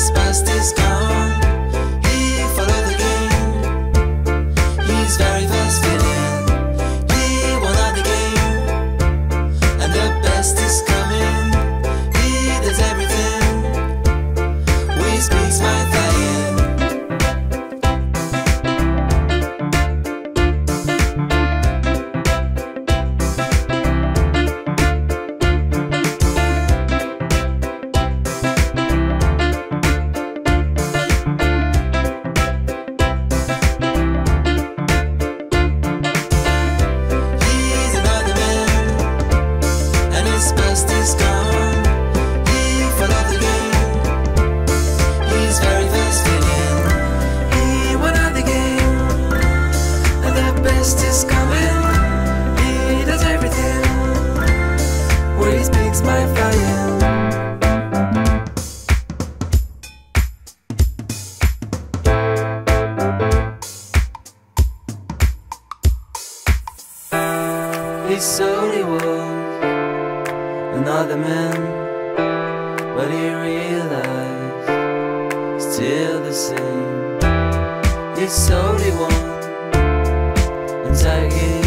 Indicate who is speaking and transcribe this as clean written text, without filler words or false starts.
Speaker 1: his past is gone. He followed the game. He's very fast feeling. He won at the game, and the best is coming. He does everything. We speaks my flying. He slowly was another man, but he realized still the same. He slowly won inside him.